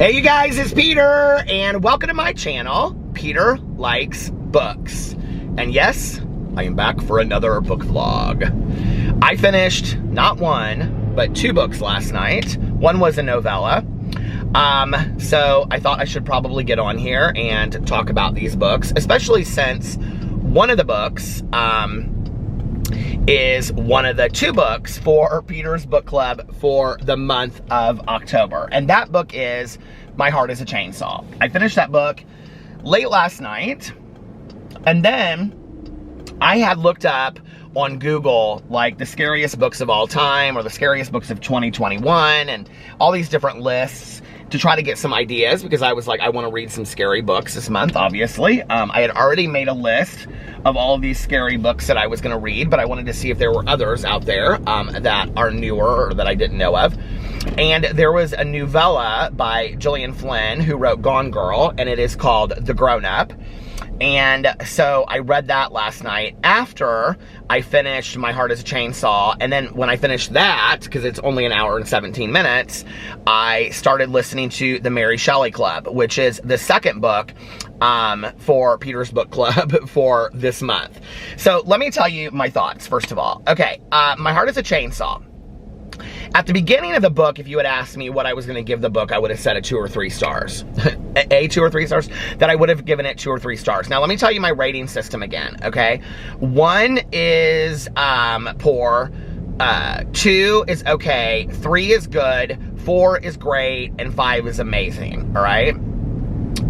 Hey you guys, it's Peter, and welcome to my channel, Peter Likes Books. And yes, I am back for another book vlog. I finished not one, but two books last night. One was a novella. So I thought I should probably get on here and talk about these books, especially since one of the books is one of the two books for Peter's book club for the month of October. And that book is My Heart is a Chainsaw. I finished that book late last night, and then I had looked up on Google like the scariest books of all time or the scariest books of 2021 and all these different lists to try to get some ideas, because I was like, I want to read some scary books this month, obviously. I had already made a list of all of these scary books that I was going to read, but I wanted to see if there were others out there that are newer or that I didn't know of. And there was a novella by Gillian Flynn who wrote Gone Girl, and it is called The Grownup. And so I read that last night after I finished My Heart is a Chainsaw. And then when I finished that, because it's only an hour and 17 minutes, I started listening to the Mary Shelley Club, which is the second book for Peter's book club for this month. So let me tell you my thoughts, first of all. Okay, My Heart is a Chainsaw. At the beginning of the book, if you had asked me what I was going to give the book, I would have said a 2 or 3 stars. 2 or 3 stars? That I would have given it 2 or 3 stars. Now, let me tell you my rating system again, okay? 1 is poor, 2 is okay, 3 is good, 4 is great, and 5 is amazing, all right?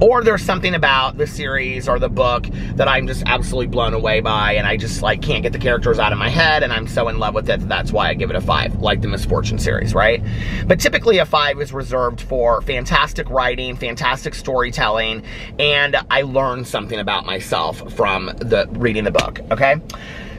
Or there's something about the series or the book that I'm just absolutely blown away by, and I just like can't get the characters out of my head, and I'm so in love with it that that's why I give it a 5, like the Misfortune series, right? But typically a 5 is reserved for fantastic writing, fantastic storytelling, and I learned something about myself from reading the book, okay?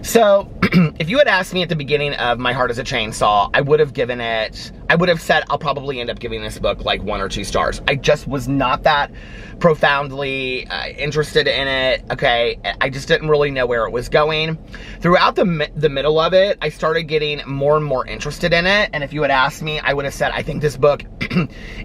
So, if you had asked me at the beginning of My Heart is a Chainsaw, I would have said I'll probably end up giving this book like 1 or 2 stars. I just was not that profoundly interested in it, okay? I just didn't really know where it was going. Throughout the middle of it, I started getting more and more interested in it, and if you had asked me, I would have said I think this book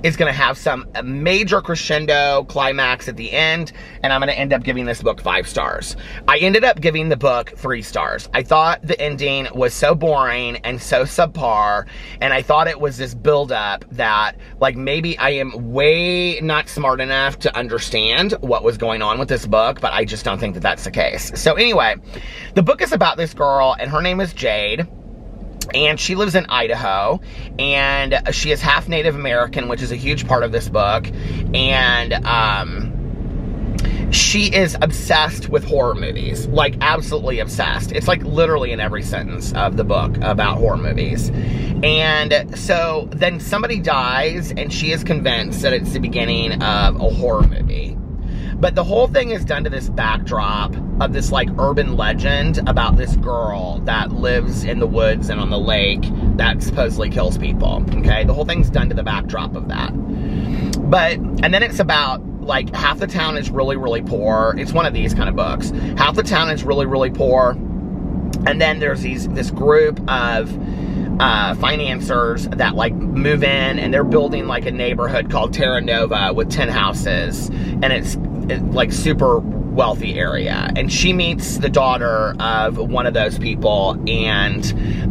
is going to have some major crescendo climax at the end, and I'm going to end up giving this book 5 stars. I ended up giving the book 3 stars. I thought the ending was so boring and so subpar, and I thought it was this build-up that, like, maybe I am way not smart enough to understand what was going on with this book, but I just don't think that that's the case. So anyway, the book is about this girl, and her name is Jade, and she lives in Idaho, and she is half Native American, which is a huge part of this book, and she is obsessed with horror movies, like absolutely obsessed. It's like literally in every sentence of the book about horror movies. And so then somebody dies, and she is convinced that it's the beginning of a horror movie. But the whole thing is done to this backdrop of this like urban legend about this girl that lives in the woods and on the lake that supposedly kills people, okay? The whole thing's done to the backdrop of that. And then it's about, like, half the town is really, really poor. It's one of these kind of books. Half the town is really, really poor. And then there's this group of financiers that, like, move in, and they're building, like, a neighborhood called Terra Nova with 10 houses. And it's like, super wealthy area. And she meets the daughter of one of those people, and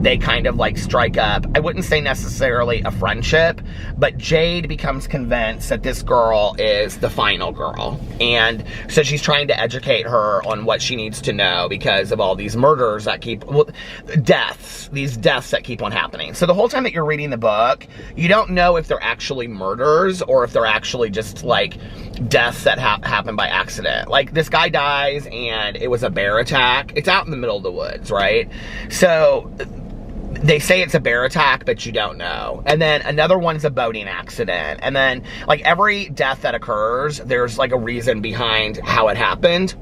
they kind of like strike up, I wouldn't say necessarily a friendship, but Jade becomes convinced that this girl is the final girl. And so she's trying to educate her on what she needs to know because of all these murders that these deaths that keep on happening. So the whole time that you're reading the book, you don't know if they're actually murders or if they're actually just like deaths that happen by accident. Like, this guy dies and it was a bear attack. It's out in the middle of the woods, right? So they say it's a bear attack, but you don't know. And then another one's a boating accident. And then, like, every death that occurs, there's like a reason behind how it happened.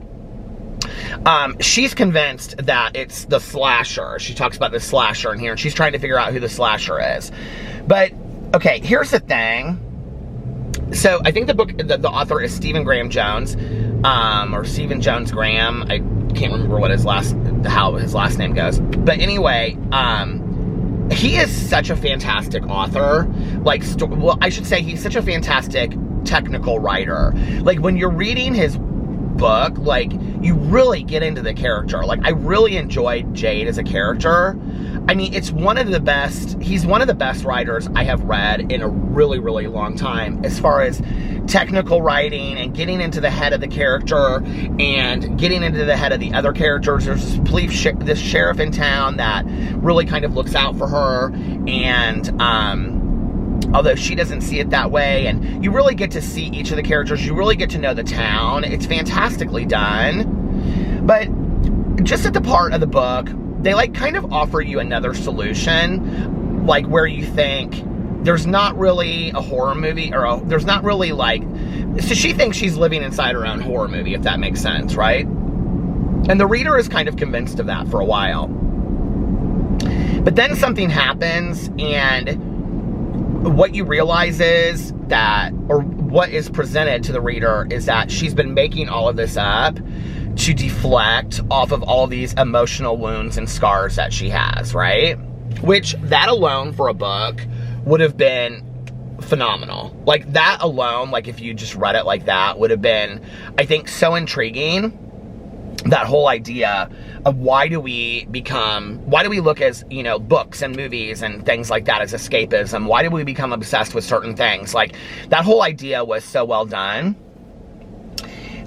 She's convinced that it's the slasher. She talks about the slasher in here, and she's trying to figure out who the slasher is. But, okay, here's the thing. So I think the author is Stephen Graham Jones, or Stephen Jones Graham. I can't remember what how his last name goes. But anyway, he is such a fantastic author, like, well, I should say he's such a fantastic technical writer. Like, when you're reading his book, like, you really get into the character. Like, I really enjoyed Jade as a character. I mean, it's one of the best, he's one of the best writers I have read in a really, really long time, as far as technical writing and getting into the head of the character and getting into the head of the other characters. There's this sheriff in town that really kind of looks out for her, and although she doesn't see it that way, and you really get to see each of the characters, you really get to know the town. It's fantastically done. But just at the part of the book, they like kind of offer you another solution, like where you think there's not really a horror movie, or there's not really like, so she thinks she's living inside her own horror movie, if that makes sense, right? And the reader is kind of convinced of that for a while. But then something happens, and what you realize is that, or what is presented to the reader, is that she's been making all of this up to deflect off of all these emotional wounds and scars that she has, right? Which, that alone for a book would have been phenomenal. Like, that alone, like, if you just read it like that, would have been, I think, so intriguing. That whole idea of why do we look as, you know, books and movies and things like that as escapism? Why do we become obsessed with certain things? Like, that whole idea was so well done.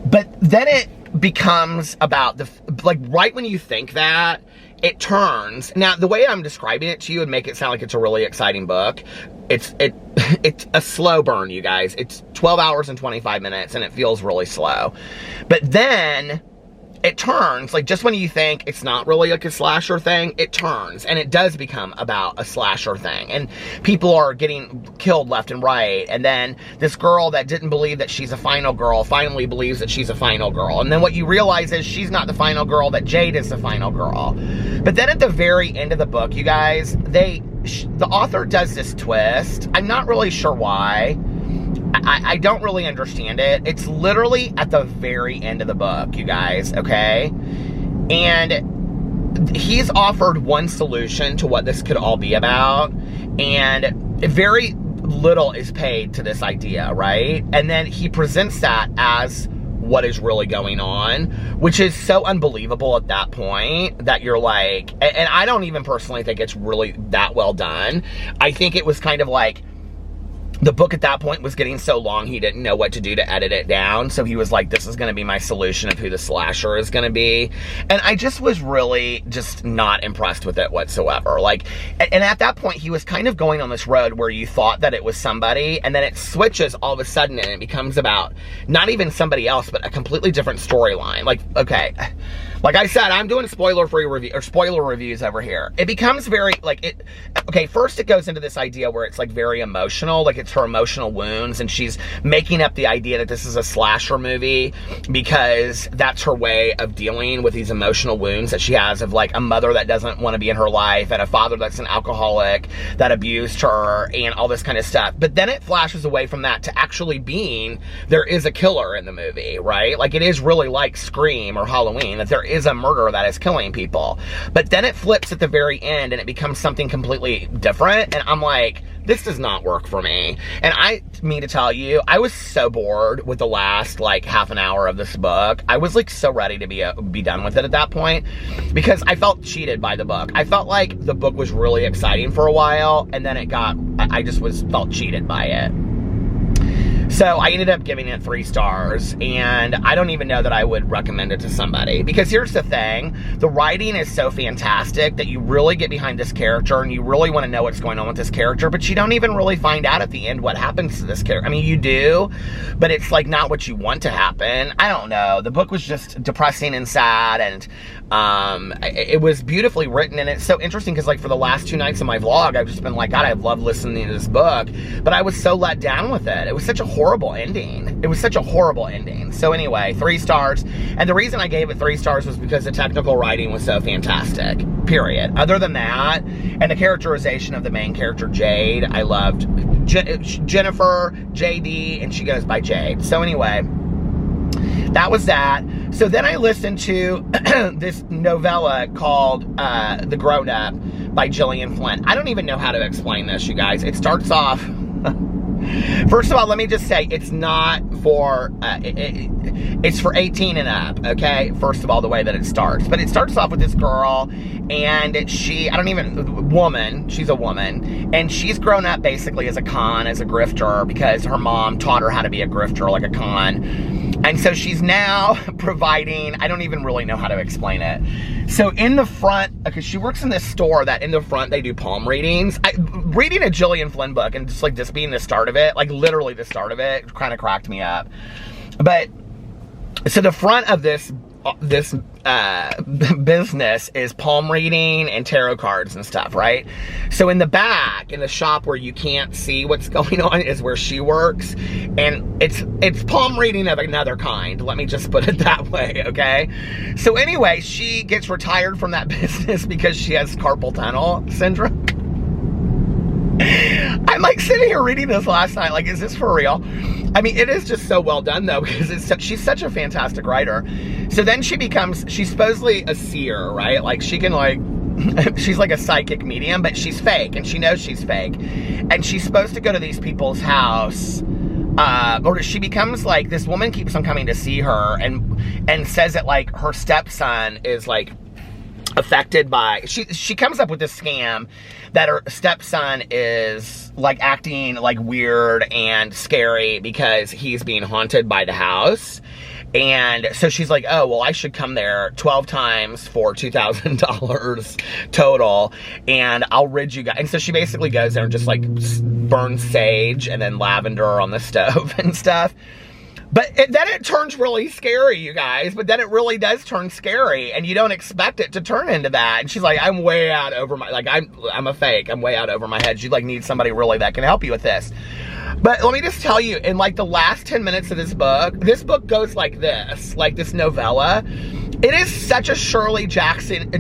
But then it becomes about like, right when you think that, it turns. Now, the way I'm describing it to you would make it sound like it's a really exciting book. It's a slow burn, you guys. It's 12 hours and 25 minutes, and it feels really slow. But then it turns, like, just when you think it's not really like a slasher thing, it turns, and it does become about a slasher thing, and people are getting killed left and right, and then this girl that didn't believe that she's a final girl finally believes that she's a final girl, and then what you realize is she's not the final girl, that Jade is the final girl. But then at the very end of the book, you guys, the author does this twist. I'm not really sure why. I don't really understand it. It's literally at the very end of the book, you guys, okay? And he's offered one solution to what this could all be about, and very little is paid to this idea, right? And then he presents that as what is really going on, which is so unbelievable at that point that you're like, and I don't even personally think it's really that well done. I think it was kind of like, the book at that point was getting so long, he didn't know what to do to edit it down. So he was like, this is going to be my solution of who the slasher is going to be. And I just was really just not impressed with it whatsoever. Like, and at that point, he was kind of going on this road where you thought that it was somebody, and then it switches all of a sudden, and it becomes about not even somebody else, but a completely different storyline. Like, okay, like I said, I'm doing spoiler-free review, or spoiler reviews over here. It becomes very, like, okay, first it goes into this idea where it's like very emotional, like it's her emotional wounds, and she's making up the idea that this is a slasher movie because that's her way of dealing with these emotional wounds that she has, of like a mother that doesn't want to be in her life, and a father that's an alcoholic that abused her, and all this kind of stuff. But then it flashes away from that to actually being, there is a killer in the movie, right? Like, it is really like Scream or Halloween, that there is a murderer that is killing people. But then it flips at the very end, and it becomes something completely different, and I'm like, this does not work for me. And I mean to tell you, I was so bored with the last, like, half an hour of this book. I was, like, so ready to be done with it at that point, because I felt cheated by the book. I felt like the book was really exciting for a while, and then I just felt cheated by it. So I ended up giving it 3 stars, and I don't even know that I would recommend it to somebody. Because here's the thing, the writing is so fantastic that you really get behind this character, and you really want to know what's going on with this character, but you don't even really find out at the end what happens to this character. I mean, you do, but it's like not what you want to happen. I don't know. The book was just depressing and sad, and it was beautifully written, and it's so interesting because, like, for the last 2 nights of my vlog, I've just been like, God, I love listening to this book, but I was so let down with it. It was such a horrible ending. It was such a horrible ending. So anyway, 3 stars. And the reason I gave it 3 stars was because the technical writing was so fantastic. Period. Other than that, and the characterization of the main character, Jade, I loved. Jennifer, JD, and she goes by Jade. So anyway, that was that. So then I listened to this novella called The Grownup by Gillian Flynn. I don't even know how to explain this, you guys. It starts off First of all, let me just say, it's not for, it's for 18 and up, okay? First of all, the way that it starts. But it starts off with this girl, and she's a woman, and she's grown up basically as a con, as a grifter, because her mom taught her how to be a grifter, like a con. And so she's now providing, I don't even really know how to explain it. So in the front, because she works in this store that in the front they do palm readings. Reading a Gillian Flynn book and just like this being the start of it, like literally the start of it, kind of cracked me up. But so the front of this business is palm reading and tarot cards and stuff, right? So in the back, in the shop where you can't see what's going on, is where she works, and it's palm reading of another kind. Let me just put it that way, okay? So anyway, she gets retired from that business because she has carpal tunnel syndrome. I'm like sitting here reading this last night, like, is this for real? I mean, it is just so well done though, because she's such a fantastic writer. So then she's supposedly a seer, right? Like she can like, she's like a psychic medium, but she's fake, and she knows she's fake. And she's supposed to go to these people's house, or she becomes like, this woman keeps on coming to see her and says that like her stepson is like affected by, she comes up with this scam that her stepson is like acting like weird and scary because he's being haunted by the house. And so she's like, oh, well, I should come there 12 times for $2,000 total, and I'll rid you guys. And so she basically goes there and just like burns sage and then lavender on the stove and stuff. But then it turns really scary, you guys. But then it really does turn scary, and you don't expect it to turn into that. And she's like, I'm way out over my, like, I'm a fake. I'm way out over my head. You like need somebody really that can help you with this. But let me just tell you, in like the last 10 minutes of this book goes like this novella. It is such a Shirley Jackson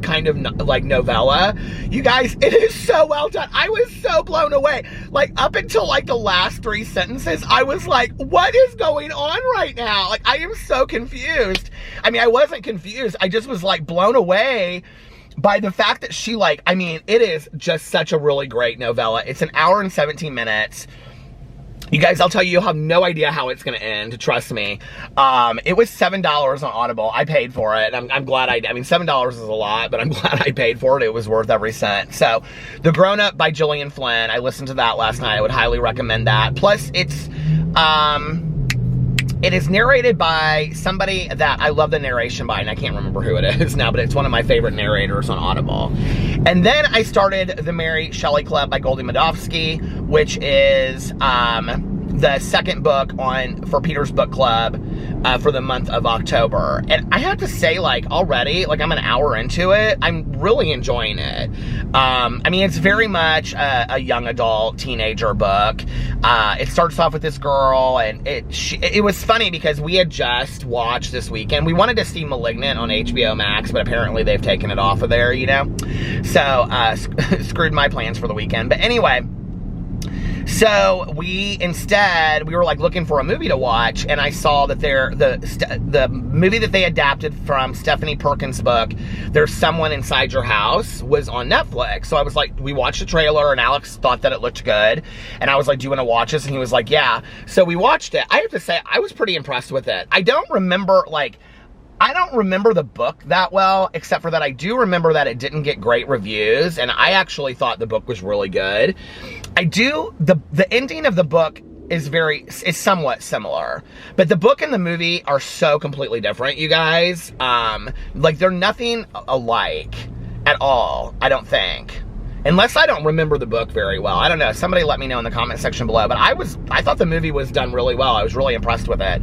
kind of like novella. You guys, it is so well done. I was so blown away. Like up until like the last 3 sentences, I was like, what is going on right now? Like I am so confused. I mean, I wasn't confused. I just was like blown away by the fact that she like, I mean, it is just such a really great novella. It's an hour and 17 minutes. You guys, I'll tell you, you'll have no idea how it's going to end, trust me. It was $7 on Audible. I paid for it. I'm glad I mean, $7 is a lot, but I'm glad I paid for it. It was worth every cent. So, The Grownup by Gillian Flynn. I listened to that last night. I would highly recommend that. Plus, it is narrated by somebody that I love the narration by, and I can't remember who it is now, but it's one of my favorite narrators on Audible. And then I started the Mary Shelley Club by Goldy, which is the second book for Peter's Book Club for the month of October. And I have to say, like, already, like, I'm an hour into it. I'm really enjoying it. I mean, it's very much a young adult teenager book. It starts off with this girl, and it was funny because we had just watched this weekend. We wanted to see Malignant on HBO Max, but apparently they've taken it off of there, you know? So, screwed my plans for the weekend. But anyway, so we were like looking for a movie to watch, and I saw that the movie that they adapted from Stephanie Perkins' book, There's Someone Inside Your House, was on Netflix. So I was like, we watched the trailer, and Alex thought that it looked good, and I was like, do you want to watch this? And he was like, yeah. So we watched it. I have to say, I was pretty impressed with it. I don't remember the book that well, except for that I do remember that it didn't get great reviews, and I actually thought the book was really good. The ending of the book is somewhat similar, but the book and the movie are so completely different, you guys. Like, they're nothing alike at all, I don't think. Unless I don't remember the book very well. I don't know. Somebody let me know in the comment section below. But I thought the movie was done really well. I was really impressed with it.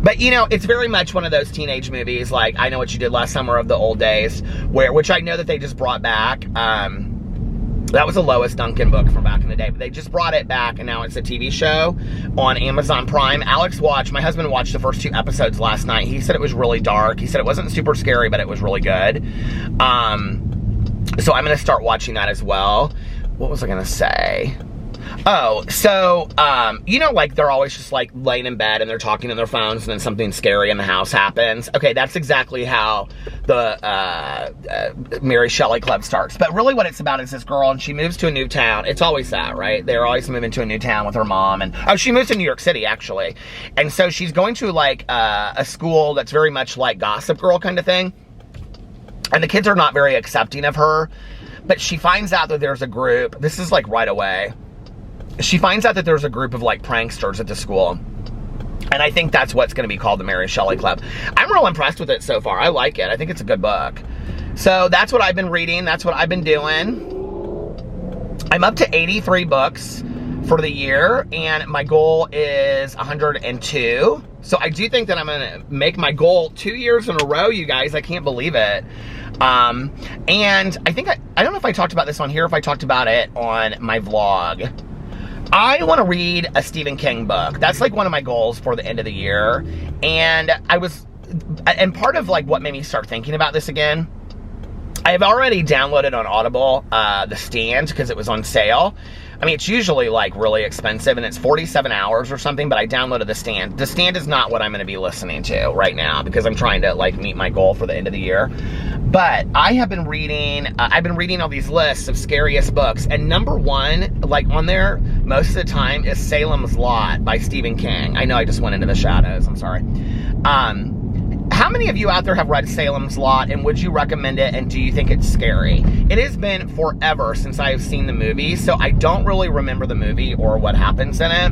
But, you know, it's very much one of those teenage movies, like I Know What You Did Last Summer of the old days, which I know that they just brought back. That was a Lois Duncan book from back in the day, but they just brought it back, and now it's a TV show on Amazon Prime. My husband watched the first 2 episodes last night. He said it was really dark. He said it wasn't super scary, but it was really good. So I'm going to start watching that as well. What was I going to say? Oh, so, you know, like, they're always just, like, laying in bed and they're talking on their phones and then something scary in the house happens. Okay, that's exactly how the Mary Shelley Club starts. But really what it's about is this girl, and she moves to a new town. It's always that, right? They're always moving to a new town with her mom. And, oh, she moves to New York City, actually. And so she's going to, like, a school that's very much like Gossip Girl kind of thing. And the kids are not very accepting of her. But she finds out that there's a group. This is, like, right away. She finds out that there's a group of, like, pranksters at the school. And I think that's what's going to be called the Mary Shelley Club. I'm real impressed with it so far. I like it. I think it's a good book. So that's what I've been reading. That's what I've been doing. I'm up to 83 books for the year. And my goal is 102. So I do think that I'm going to make my goal 2 years in a row, you guys. I can't believe it. And I think, I don't know if I talked about this on here, if I talked about it on my vlog. I want to read a Stephen King book. That's like one of my goals for the end of the year. And part of like what made me start thinking about this again, I have already downloaded on Audible, The Stand, because it was on sale. I mean, it's usually like really expensive and it's 47 hours or something, but I downloaded The Stand. The Stand is not what I'm going to be listening to right now because I'm trying to like meet my goal for the end of the year. But I have been reading, I've been reading all these lists of scariest books, and number one, like on there, most of the time is Salem's Lot by Stephen King. I know I just went into the shadows, I'm sorry. How many of you out there have read Salem's Lot, and would you recommend it, and do you think it's scary? It has been forever since I have seen the movie, so I don't really remember the movie or what happens in it.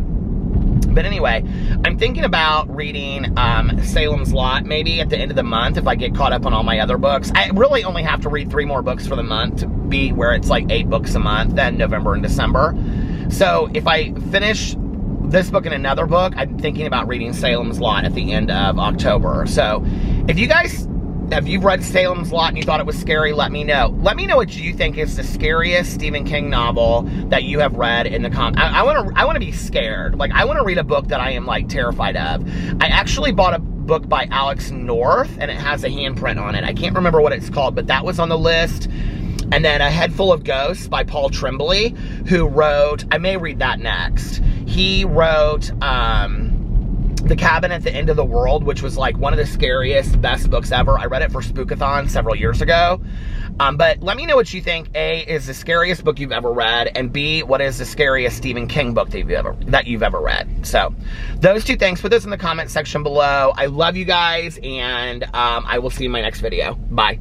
But anyway, I'm thinking about reading Salem's Lot maybe at the end of the month if I get caught up on all my other books. I really only have to read 3 more books for the month to be where it's like 8 books a month, then November and December. So if I finish this book and another book, I'm thinking about reading Salem's Lot at the end of October. So if you guys, if you've read Salem's Lot and you thought it was scary, let me know. Let me know what you think is the scariest Stephen King novel that you have read in the I want to be scared. Like, I want to read a book that I am, like, terrified of. I actually bought a book by Alex North, and it has a handprint on it. I can't remember what it's called, but that was on the list. And then A Head Full of Ghosts by Paul Tremblay, who wrote, I may read that next. He wrote The Cabin at the End of the World, which was like one of the scariest, best books ever. I read it for Spookathon several years ago. But let me know what you think. A, is the scariest book you've ever read, and B, what is the scariest Stephen King book that you've ever read? So those 2 things, put those in the comment section below. I love you guys, and I will see you in my next video. Bye.